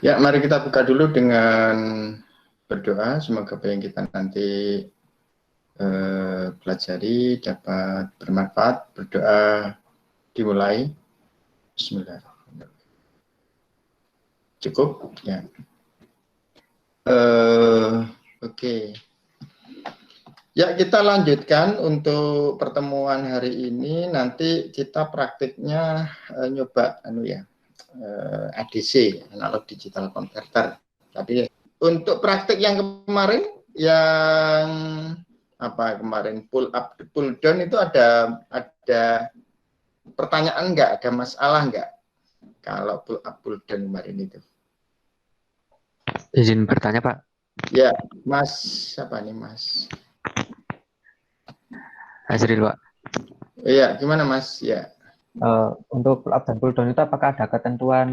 Ya, mari kita buka dulu dengan berdoa. Semoga apa yang kita nanti pelajari dapat bermanfaat. Berdoa dimulai. Bismillahirrahmanirrahim. Cukup? Ya. Oke. Ya, kita lanjutkan untuk pertemuan hari ini. Nanti kita praktiknya nyoba ADC, analog digital converter. Tapi untuk praktik yang kemarin, yang kemarin pull up, pull down itu ada pertanyaan nggak? Ada masalah nggak? Kalau pull up, pull down kemarin itu. Izin bertanya, Pak. Ya, Mas, siapa nih Mas? Azril, Pak. Iya, gimana Mas? Ya. Untuk pull up dan pull down itu apakah ada ketentuan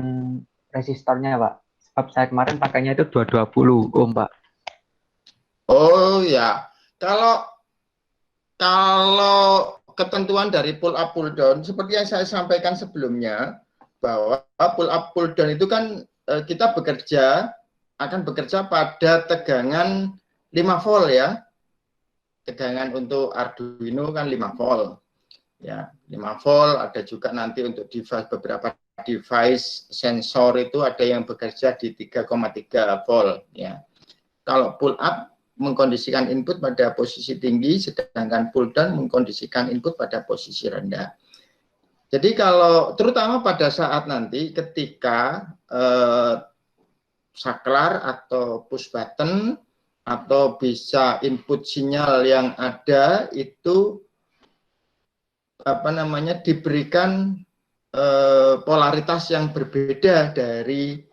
resistornya, Pak? Sebab saya kemarin pakainya itu 220 ohm, Pak. Oh ya, kalau ketentuan dari pull up pull down seperti yang saya sampaikan sebelumnya, bahwa pull up pull down itu kan kita akan bekerja pada tegangan 5 volt ya. Tegangan untuk Arduino kan 5 volt. Ya, 5 volt, ada juga nanti untuk beberapa device sensor itu ada yang bekerja di 3,3 volt ya. Kalau pull up mengkondisikan input pada posisi tinggi, sedangkan pull down mengkondisikan input pada posisi rendah. Jadi kalau terutama pada saat nanti ketika saklar atau push button atau bisa input sinyal yang ada itu diberikan polaritas yang berbeda dari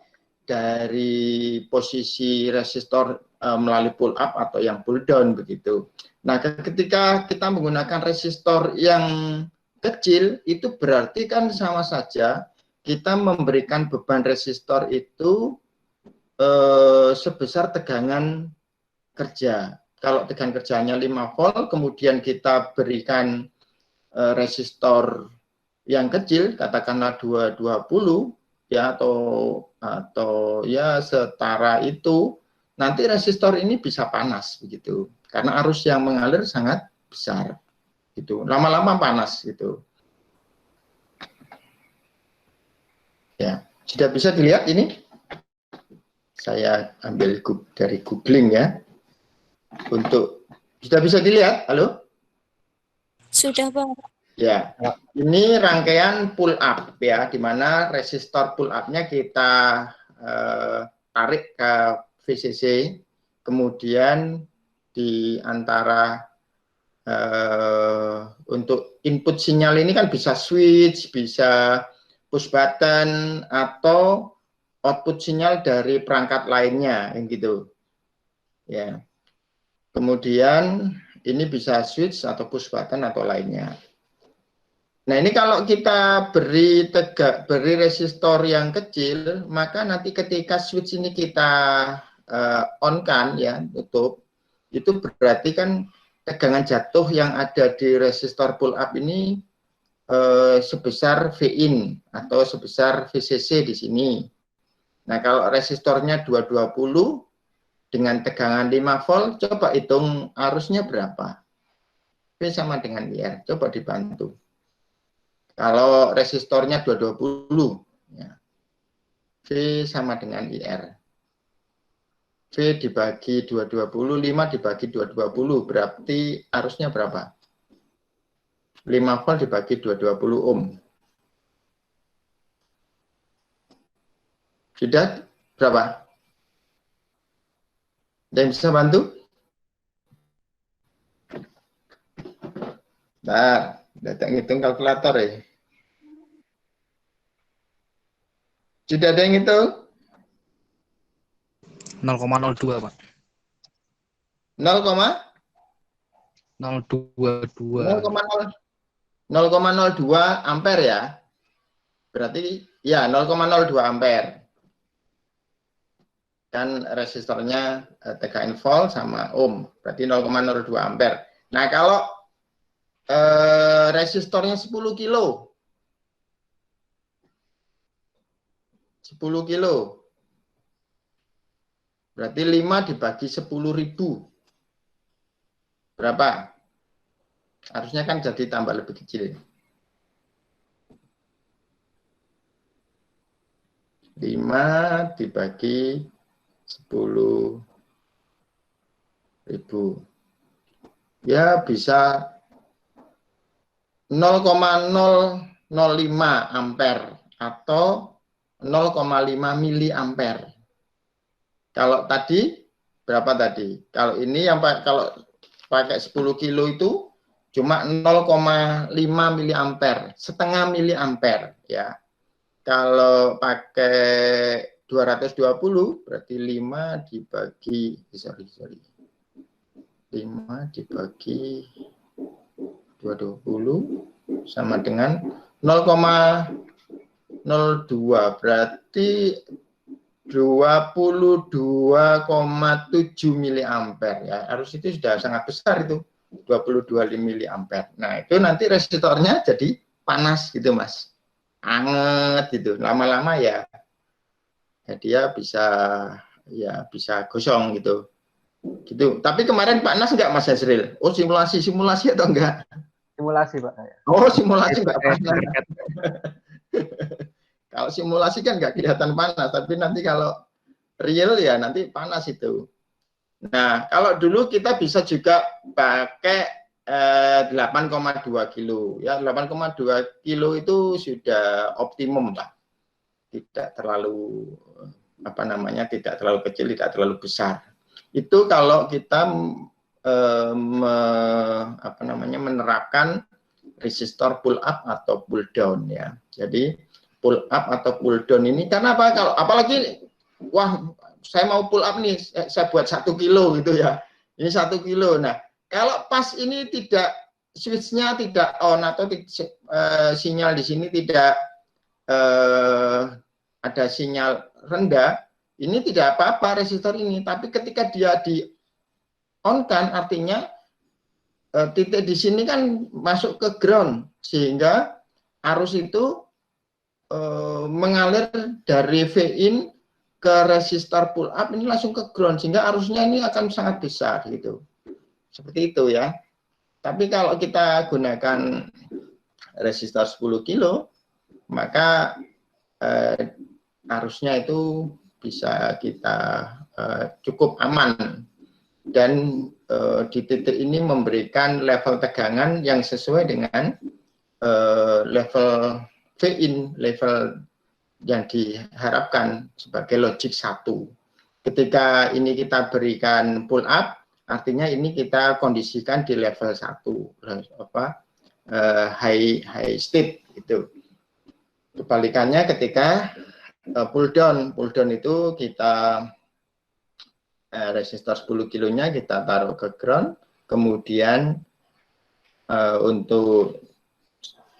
posisi resistor melalui pull up atau yang pull down begitu. Nah, ketika kita menggunakan resistor yang kecil itu berarti kan sama saja kita memberikan beban resistor itu sebesar tegangan kerja. Kalau tegangan kerjanya 5 volt, kemudian kita berikan resistor yang kecil, katakanlah 220 ya atau ya setara itu, nanti resistor ini bisa panas begitu. Karena arus yang mengalir sangat besar. Gitu. Lama-lama panas gitu. Ya, sudah bisa dilihat ini? Saya ambil dari googling ya. Sudah bisa dilihat? Halo? Sudah, Pak. Ya, ini rangkaian pull up ya, di mana resistor pull up-nya kita tarik ke VCC, kemudian di antara untuk input sinyal ini kan bisa switch, bisa push button, atau output sinyal dari perangkat lainnya, gitu. Ya. Kemudian ini bisa switch atau push button atau lainnya. Nah, ini kalau kita beri resistor yang kecil, maka nanti ketika switch ini kita on kan ya, tutup, itu berarti kan tegangan jatuh yang ada di resistor pull up ini sebesar Vin atau sebesar VCC di sini. Nah, kalau resistornya 220 dengan tegangan 5 volt, coba hitung arusnya berapa. V sama dengan IR, coba dibantu. Kalau resistornya 220, ya, V sama dengan IR. V dibagi 220, 5 dibagi 220, berarti arusnya berapa? 5 volt dibagi 220 ohm. Sudah berapa? Ada yang bisa bantu? Nah, datang hitung kalkulator ya. Sudah ada yang hitung? 0,02, Pak. 0,02 ampere ya. Berarti ya 0,02 ampere. Kan resistornya tegangan volt sama ohm, berarti 0,02 ampere. Nah, kalau resistornya 10 kilo Berarti 5 dibagi 10.000. Berapa? Harusnya kan jadi tambah lebih kecil. 5 dibagi 10.000. Ya bisa 0,005 ampere atau 0,5 miliampere. Kalau tadi berapa tadi? Kalau ini yang kalau pakai 10 kilo itu cuma 0,5 miliampere, setengah miliampere ya. Kalau pakai 220 berarti 5 dibagi 5 dibagi 220 sama dengan 0,02 berarti 22,7 miliampere ya. Harus itu sudah sangat besar itu. 22 miliampere. Nah, itu nanti resistornya jadi panas gitu, Mas. Anget gitu. Lama-lama ya dia bisa gosong gitu. Gitu. Tapi kemarin panas enggak Mas Azril? Oh, simulasi atau enggak? Simulasi, Pak. Oh, simulasi enggak panas. Kalau simulasi kan nggak kelihatan panas, tapi nanti kalau real ya nanti panas itu. Nah, kalau dulu kita bisa juga pakai 8,2 kilo. Ya, 8,2 kilo itu sudah optimum, Pak. Tidak terlalu tidak terlalu kecil, tidak terlalu besar. Itu kalau kita menerapkan resistor pull up atau pull down ya. Jadi pull up atau pull down ini karena apa? Kalau apalagi saya mau pull up nih, saya buat 1 kilo gitu ya. Ini 1 kilo. Nah, kalau pas ini tidak switch-nya tidak on atau sinyal di sini tidak ada sinyal rendah, ini tidak apa-apa resistor ini. Tapi ketika dia di on kan artinya titik di sini kan masuk ke ground sehingga arus itu mengalir dari V-in ke resistor pull up ini langsung ke ground sehingga arusnya ini akan sangat besar gitu. Seperti itu ya. Tapi kalau kita gunakan resistor 10 kilo maka arusnya itu bisa kita cukup aman dan di titik ini memberikan level tegangan yang sesuai dengan level V-in, level yang diharapkan sebagai logic 1. Ketika ini kita berikan pull up, artinya ini kita kondisikan di level 1, high state gitu. Kebalikannya ketika pull down itu kita resistor 10 kilonya kita taruh ke ground, kemudian untuk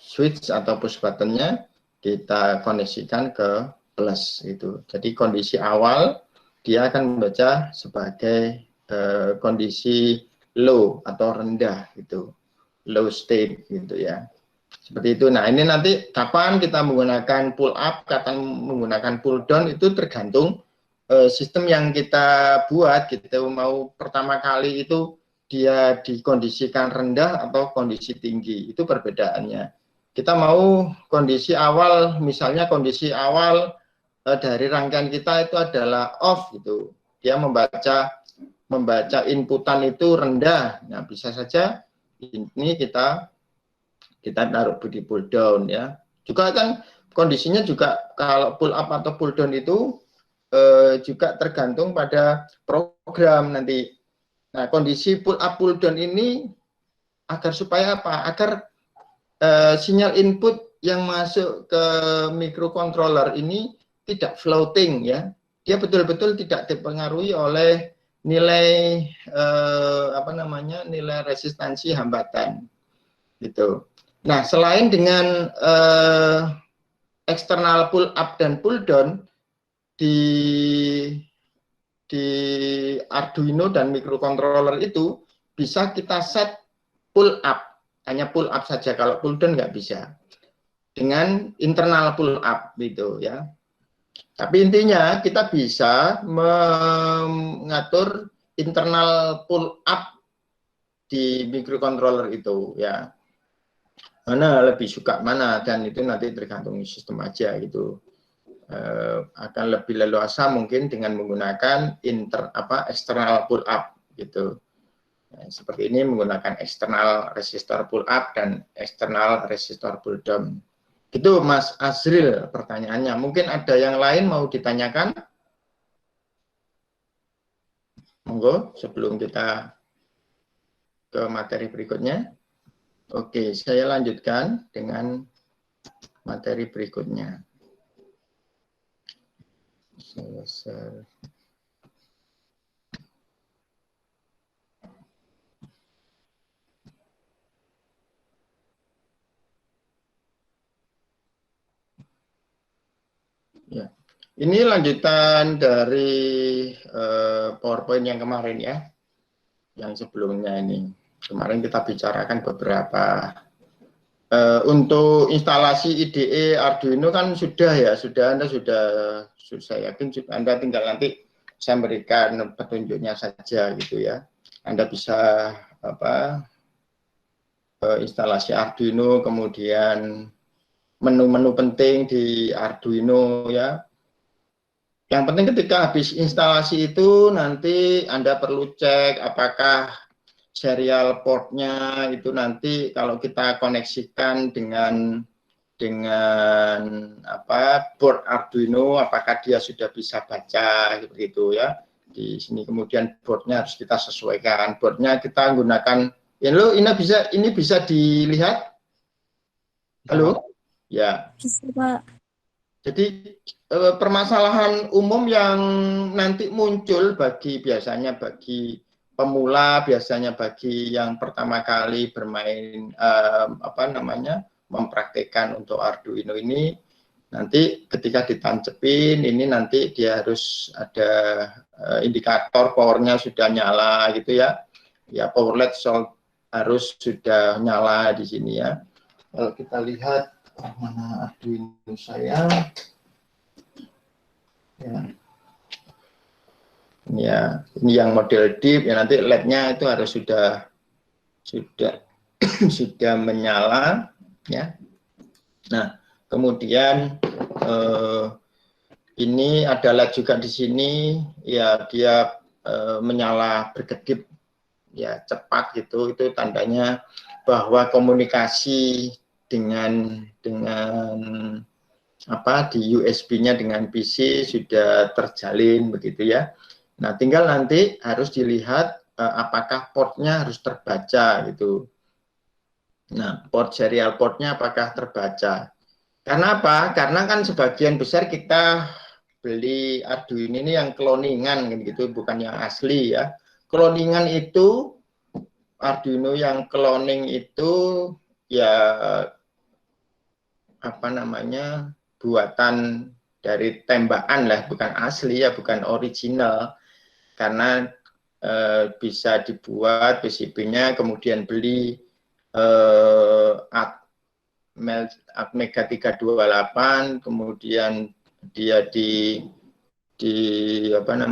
switch atau push buttonnya kita koneksikan ke plus itu. Jadi kondisi awal dia akan membaca sebagai kondisi low atau rendah gitu, low state gitu ya. Seperti itu. Nah ini nanti kapan kita menggunakan pull up, kapan menggunakan pull down itu tergantung sistem yang kita buat. Kita mau pertama kali itu dia dikondisikan rendah atau kondisi tinggi, itu perbedaannya. Kita mau kondisi awal, misalnya kondisi awal dari rangkaian kita itu adalah off gitu. Dia membaca inputan itu rendah. Nah, bisa saja ini kita taruh di pull down ya. Juga kan kondisinya juga kalau pull up atau pull down itu juga tergantung pada program nanti. Nah, kondisi pull up pull down ini agar supaya apa? Agar sinyal input yang masuk ke microcontroller ini tidak floating ya, dia betul-betul tidak dipengaruhi oleh nilai nilai resistansi hambatan gitu. Nah selain dengan eksternal pull up dan pull down di Arduino dan microcontroller itu bisa kita set pull up. Hanya pull up saja, kalau pull down nggak bisa. Dengan internal pull up gitu ya. Tapi intinya kita bisa mengatur internal pull up di microcontroller itu ya. Mana lebih suka mana, dan itu nanti tergantung sistem aja gitu. Akan lebih leluasa mungkin dengan menggunakan external pull up gitu. Nah, seperti ini menggunakan external resistor pull up dan external resistor pull down. Itu Mas Azril pertanyaannya. Mungkin ada yang lain mau ditanyakan? Monggo sebelum kita ke materi berikutnya. Oke, saya lanjutkan dengan materi berikutnya. Ya, ini lanjutan dari PowerPoint yang kemarin ya, yang sebelumnya ini. Kemarin kita bicarakan beberapa. Untuk instalasi IDE Arduino kan sudah ya, Anda sudah saya yakin Anda tinggal nanti saya berikan petunjuknya saja gitu ya. Anda bisa instalasi Arduino, kemudian menu-menu penting di Arduino ya. Yang penting ketika habis instalasi itu nanti Anda perlu cek apakah serial portnya itu nanti kalau kita koneksikan dengan board Arduino, apakah dia sudah bisa baca seperti itu ya. Di sini kemudian boardnya harus kita sesuaikan. Boardnya kita gunakan. Ini bisa dilihat. Halo, ya. Bisa, Pak. Jadi permasalahan umum yang nanti muncul biasanya bagi pemula, biasanya bagi yang pertama kali bermain mempraktekkan untuk Arduino ini, nanti ketika ditancepin ini nanti dia harus ada indikator powernya sudah nyala gitu ya. Ya, power LED harus sudah nyala di sini ya. Kalau kita lihat mana Arduino saya ya, ini yang model deep ya, nanti LED-nya itu harus sudah sudah menyala ya. Nah, kemudian ini ada LED juga di sini ya, dia menyala berkedip ya, cepat gitu. Itu tandanya bahwa komunikasi dengan di USB-nya dengan PC sudah terjalin begitu ya. Nah, tinggal nanti harus dilihat apakah portnya harus terbaca gitu. Nah, serial portnya apakah terbaca. Karena apa? Karena kan sebagian besar kita beli Arduino ini yang cloningan gitu, bukan yang asli ya. Cloningan itu, Arduino yang cloning itu ya buatan dari tembakan lah, bukan asli ya, bukan original. Karena bisa dibuat PCB-nya, kemudian beli Atmega 328, kemudian dia di-upload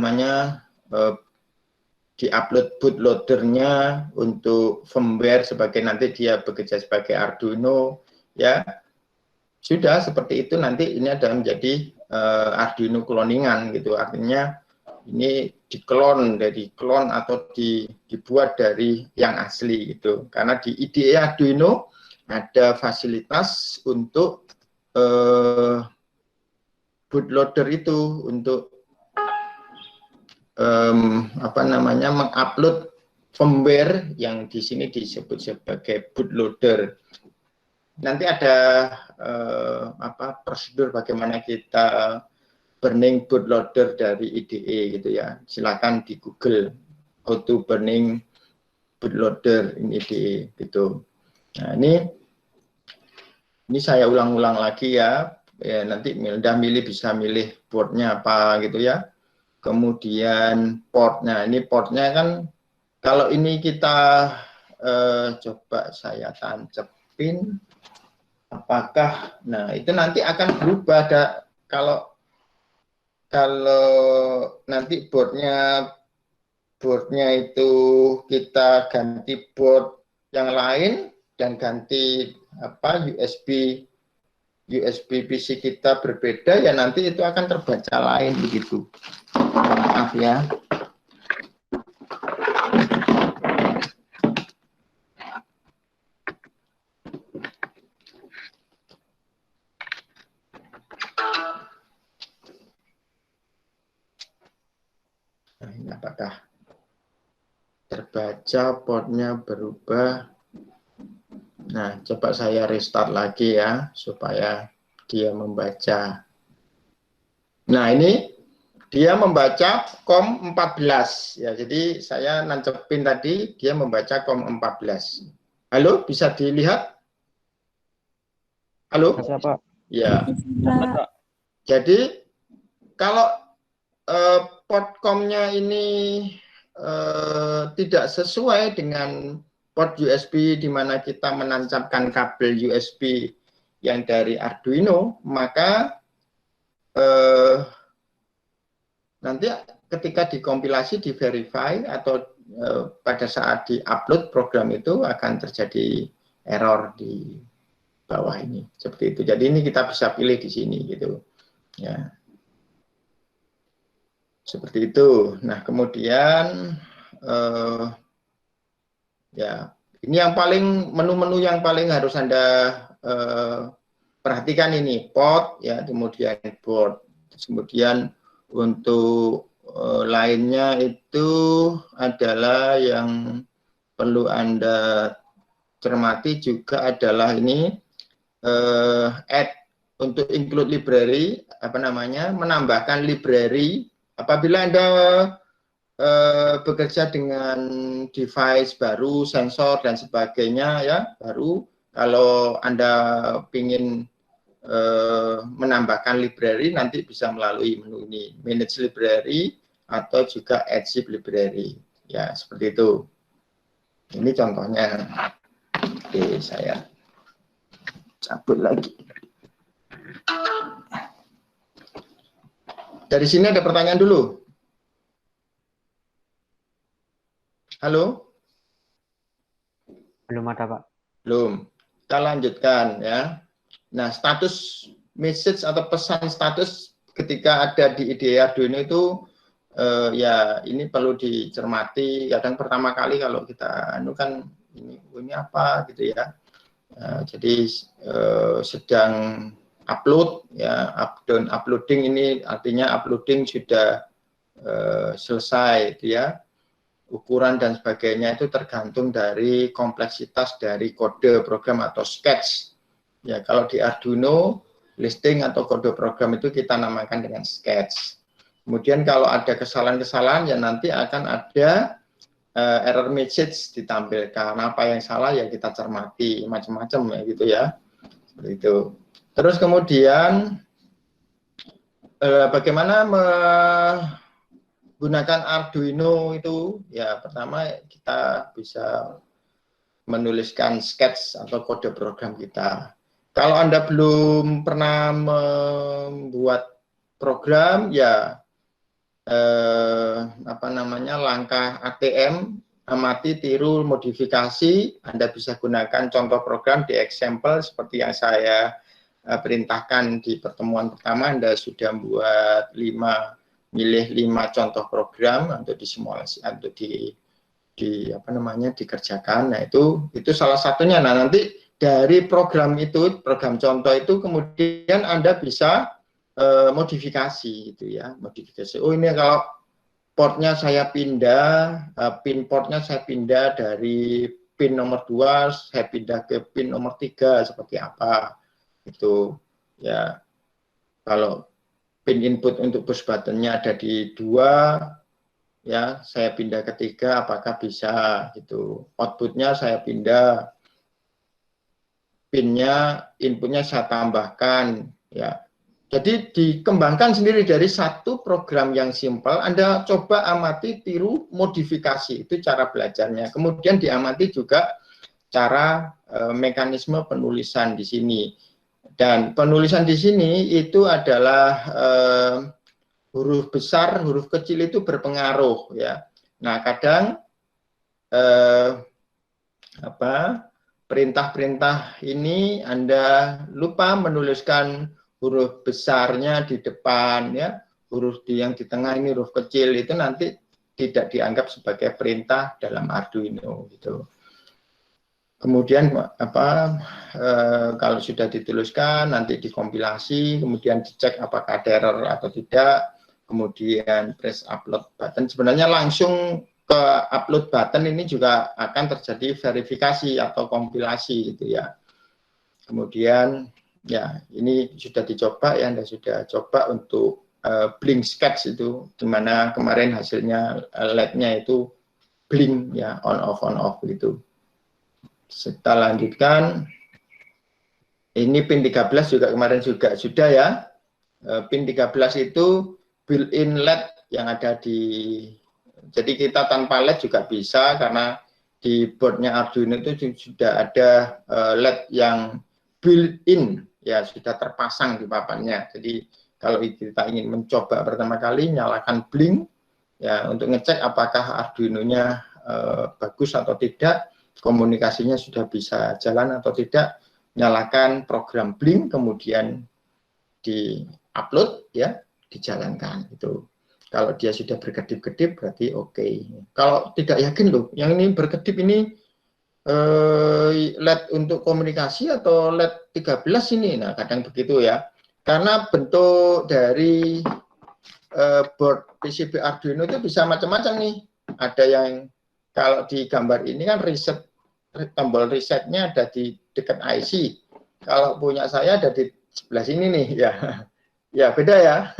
bootloadernya untuk firmware sebagai nanti dia bekerja sebagai Arduino ya. Sudah seperti itu, nanti ini adalah menjadi Arduino cloningan gitu. Artinya ini diklon atau dibuat dari yang asli gitu. Karena di IDE Arduino ada fasilitas untuk bootloader itu untuk mengupload firmware yang di sini disebut sebagai bootloader. Nanti ada prosedur bagaimana kita burning bootloader dari IDE gitu ya. Silakan di Google how to burning bootloader in IDE gitu. Nah, ini saya ulang-ulang lagi ya. Ya, nanti bisa milih boardnya apa gitu ya. Kemudian portnya, ini portnya kan kalau ini kita coba saya tancepin. Apakah, nah itu nanti akan berubah kalau kalau nanti boardnya itu kita ganti board yang lain dan ganti USB PC kita berbeda, ya nanti itu akan terbaca lain begitu. Maaf ya. Nah, ini apakah terbaca, portnya berubah? Nah, coba saya restart lagi ya, supaya dia membaca. Nah, ini dia membaca COM 14. Ya, jadi saya nancepin tadi, dia membaca COM 14. Halo, bisa dilihat? Halo? Bisa, Pak. Ya. Pak. Jadi, kalau port COM-nya ini tidak sesuai dengan port USB di mana kita menancapkan kabel USB yang dari Arduino, maka nanti ketika dikompilasi, di-verify, atau pada saat di-upload program itu akan terjadi error di bawah ini. Seperti itu. Jadi ini kita bisa pilih di sini gitu. Ya. Seperti itu. Nah, kemudian ya, ini yang paling menu-menu yang paling harus Anda perhatikan ini, port ya, kemudian board. Kemudian untuk lainnya itu adalah yang perlu Anda cermati juga adalah ini add untuk include library, menambahkan library apabila Anda bekerja dengan device baru, sensor dan sebagainya ya, baru kalau Anda ingin menambahkan library nanti bisa melalui menu ini, manage library atau juga add zip library. Ya, seperti itu. Ini contohnya. Oke, saya cabut lagi. Dari sini ada pertanyaan dulu. Halo? Belum ada, Pak. Belum. Kita lanjutkan ya. Nah, status message atau pesan status ketika ada di IDE Arduino itu ya ini perlu dicermati. Kadang pertama kali kalau kita kan ini apa gitu ya. Jadi sedang upload ya, uploading ini artinya uploading sudah selesai gitu ya. Ukuran dan sebagainya itu tergantung dari kompleksitas dari kode program atau sketch. Ya, kalau di Arduino, listing atau kode program itu kita namakan dengan sketch. Kemudian kalau ada kesalahan-kesalahan, ya nanti akan ada error message ditampilkan. Apa yang salah ya kita cermati, macam-macam ya gitu ya. Seperti itu. Terus kemudian bagaimana menggunakan Arduino itu? Ya pertama kita bisa menuliskan sketch atau kode program kita. Kalau Anda belum pernah membuat program, ya langkah ATM, amati, tiru, modifikasi. Anda bisa gunakan contoh program di example seperti yang saya perintahkan di pertemuan pertama. Anda sudah membuat 5 contoh program untuk disimulasi, untuk dikerjakan. Nah, itu salah satunya. Nah, nanti dari program itu, program contoh itu kemudian Anda bisa modifikasi gitu ya, modifikasi. Oh, ini kalau portnya saya pindah, pin portnya saya pindah dari pin nomor 2, saya pindah ke pin nomor 3 seperti apa. Itu ya. Kalau pin input untuk push buttonnya ada di 2, ya saya pindah ke 3, apakah bisa gitu. Outputnya saya pindah, pinnya, inputnya saya tambahkan ya. Jadi dikembangkan sendiri dari satu program yang simpel. Anda coba amati, tiru, modifikasi, itu cara belajarnya. Kemudian diamati juga cara mekanisme penulisan di sini. Dan penulisan di sini itu adalah huruf besar, huruf kecil itu berpengaruh ya. Nah, kadang perintah-perintah ini Anda lupa menuliskan huruf besarnya di depan ya, huruf yang di tengah ini huruf kecil, itu nanti tidak dianggap sebagai perintah dalam Arduino gitu. Kemudian kalau sudah dituliskan nanti dikompilasi, kemudian dicek apakah ada error atau tidak, kemudian press upload button. Sebenarnya langsung ke upload button ini juga akan terjadi verifikasi atau kompilasi gitu ya. Kemudian ya ini sudah dicoba ya, Anda sudah coba untuk blink sketch itu, dimana kemarin hasilnya LED-nya itu blink ya, on off gitu. Kita lanjutkan. Ini pin 13 juga kemarin juga sudah ya. Pin 13 itu built-in LED yang ada di, jadi kita tanpa LED juga bisa, karena di boardnya Arduino itu sudah ada LED yang built-in ya, sudah terpasang di papannya. Jadi kalau kita ingin mencoba pertama kali, nyalakan blink ya untuk ngecek apakah Arduino-nya bagus atau tidak, komunikasinya sudah bisa jalan atau tidak, nyalakan program blink, kemudian di-upload ya, dijalankan itu. Kalau dia sudah berkedip-kedip berarti oke. Kalau tidak yakin loh, yang ini berkedip ini LED untuk komunikasi atau LED 13 ini, nah kadang begitu ya. Karena bentuk dari board PCB Arduino itu bisa macam-macam nih. Ada yang kalau di gambar ini kan reset, tombol resetnya ada di dekat IC. Kalau punya saya ada di sebelah sini nih ya. Ya beda ya.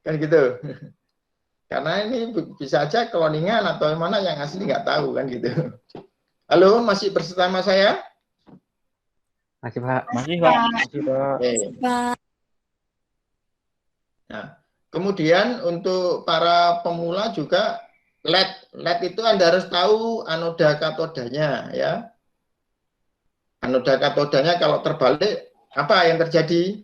Kan gitu. Karena ini bisa aja cloningan atau mana yang asli nggak tahu kan gitu. Halo, masih bersama saya? Masih Pak. Masih Pak. Masih Pak. Oke. Pak. Nah, kemudian untuk para pemula juga LED itu Anda harus tahu anoda katodanya ya. Anoda katodanya kalau terbalik apa yang terjadi?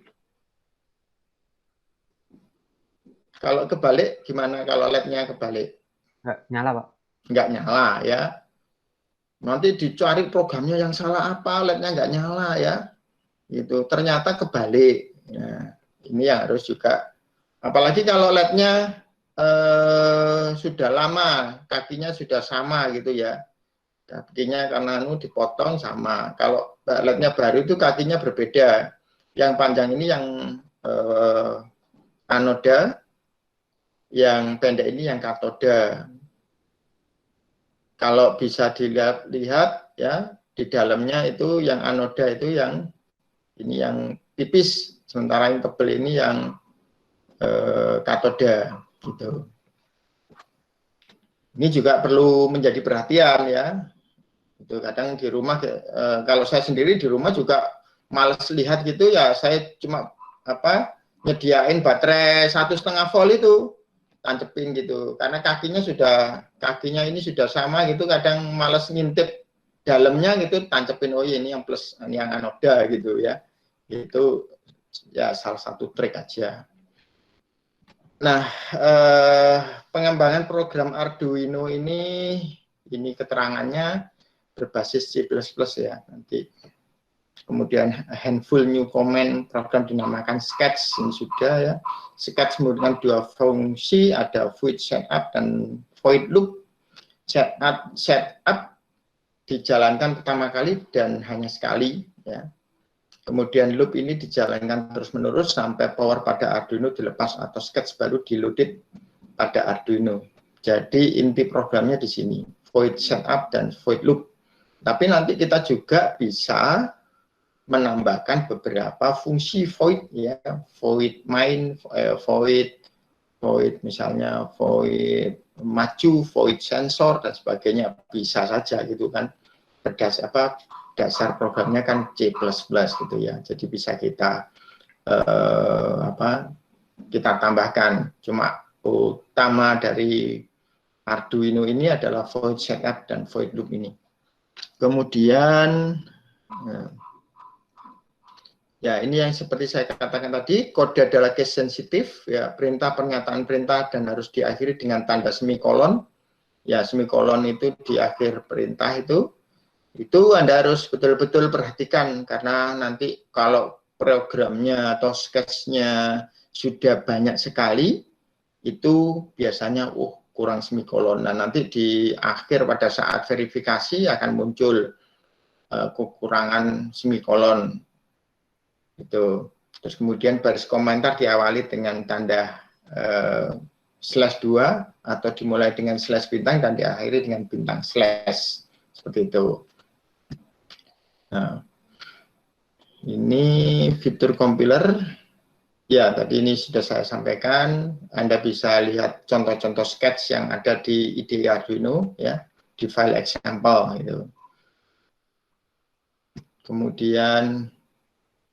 Kalau kebalik gimana kalau LED-nya kebalik? Nggak nyala Pak. Nggak nyala ya. Nanti dicari programnya yang salah apa, LED-nya nggak nyala ya. Gitu. Ternyata kebalik. Nah, ini yang harus juga. Apalagi kalau LED-nya sudah lama, kakinya sudah sama gitu ya. Kakinya karena dipotong sama. Kalau LED-nya baru itu kakinya berbeda. Yang panjang ini yang anoda, yang pendek ini yang katoda. Kalau bisa dilihat ya, di dalamnya itu yang anoda itu yang ini yang tipis, sementara yang tebal ini yang katoda gitu. Ini juga perlu menjadi perhatian ya. Itu kadang di rumah kalau saya sendiri di rumah juga males lihat gitu ya, saya cuma nyediain baterai 1,5 volt itu, tancepin gitu, karena kakinya ini sudah sama gitu, kadang males ngintip dalamnya gitu, tancepin, oh ini yang plus, ini yang anoda gitu ya. Itu ya salah satu trik aja. Nah, pengembangan program Arduino ini keterangannya berbasis C++ ya nanti. Kemudian handful new command, program dinamakan sketch, ini sudah ya. Sketch menggunakan dua fungsi, ada void setup dan void loop. Setup dijalankan pertama kali dan hanya sekali ya. Kemudian loop ini dijalankan terus-menerus sampai power pada Arduino dilepas atau sketch baru diloaded pada Arduino. Jadi inti programnya di sini, void setup dan void loop. Tapi nanti kita juga bisa menambahkan beberapa fungsi void ya, void main, void misalnya void maju, void sensor dan sebagainya, bisa saja gitu kan. Dasar programnya kan C++ gitu ya. Jadi bisa kita kita tambahkan. Cuma utama dari Arduino ini adalah void setup dan void loop ini. Kemudian Ya, ini yang seperti saya katakan tadi, kode adalah case sensitif, ya, perintah pernyataan perintah dan harus diakhiri dengan tanda semikolon. Ya, semikolon itu di akhir perintah itu Anda harus betul-betul perhatikan karena nanti kalau programnya atau sketchnya sudah banyak sekali, itu biasanya kurang semikolon. Nah, nanti di akhir pada saat verifikasi akan muncul kekurangan semikolon. Itu. Terus kemudian baris komentar diawali dengan tanda /2 atau dimulai dengan slash bintang dan diakhiri dengan bintang slash. Seperti itu. Nah, ini fitur compiler. Ya, tadi ini sudah saya sampaikan. Anda bisa lihat contoh-contoh sketch yang ada di IDE Arduino, ya, di file example itu. Kemudian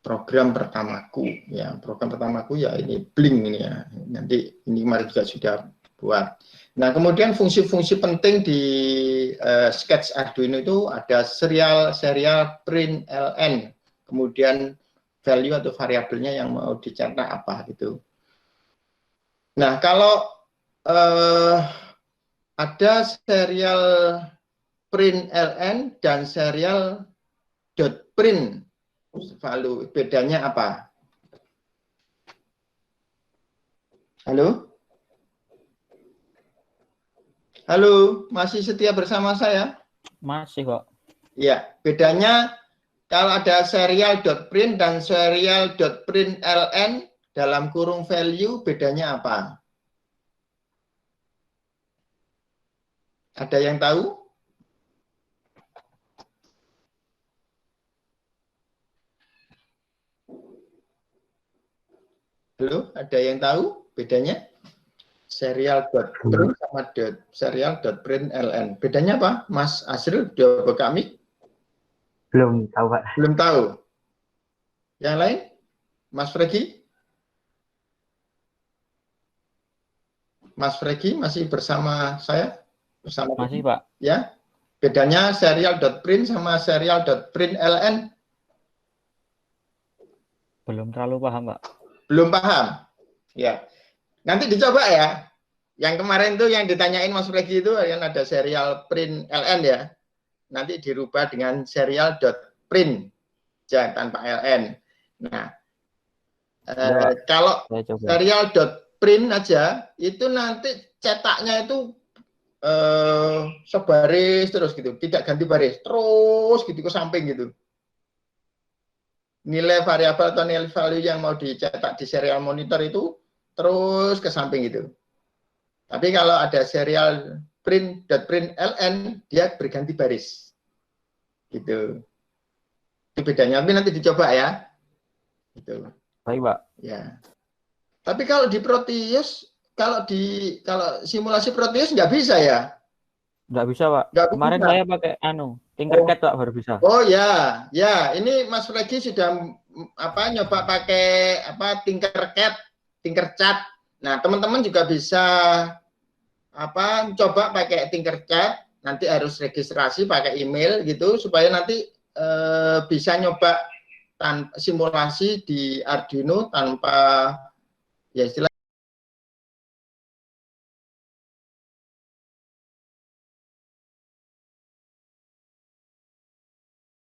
program pertamaku, ya, program pertamaku ya ini Blink ini ya. Nanti ini kemarin juga sudah buat. Nah, kemudian fungsi-fungsi penting di sketch Arduino itu ada serial print ln, kemudian value atau variabelnya yang mau dicetak apa gitu. Nah, kalau ada serial print ln dan serial .print value, bedanya apa? Halo? Halo, masih setia bersama saya? Masih kok. Ya, bedanya kalau ada serial.print dan serial.print ln dalam kurung value, bedanya apa? Ada yang tahu? Halo, ada yang tahu bedanya? Serial.print sama serial.print ln. Bedanya apa? Mas Asril, jawab kami? Belum tahu, Pak. Belum tahu. Yang lain? Mas Fregi? Mas Fregi masih bersama saya? Bersama Masih, Pak. Ya. Bedanya serial.print sama serial.print ln? Belum terlalu paham, Pak. Belum paham? Ya. Nanti dicoba ya. Yang kemarin tuh yang ditanyain Mas Fregi itu yang ada serial print ln ya. Nanti dirubah dengan serial.print tanpa ln. Nah, kalau serial.print aja itu nanti cetaknya itu sebaris terus gitu, tidak ganti baris, terus gitu ke samping gitu. Nilai variabel atau nilai value yang mau dicetak di serial monitor itu terus ke samping gitu. Tapi kalau ada serial print.print ln, dia berganti baris. Gitu. Itu bedanya. Tapi nanti dicoba ya. Gitu. Baik, Pak. Ya. Tapi kalau di Proteus, kalau simulasi Proteus nggak bisa ya? Nggak bisa, Pak. Nggak Kemarin bisa. saya pakai Tinkercad, Pak, baru bisa. Oh ya, ya. Ini Mas Fregi sudah nyoba pakai Tinkercad. Nah, teman-teman juga bisa coba pakai Tinkercad, nanti harus registrasi pakai email gitu supaya nanti bisa nyoba simulasi di Arduino tanpa ya istilah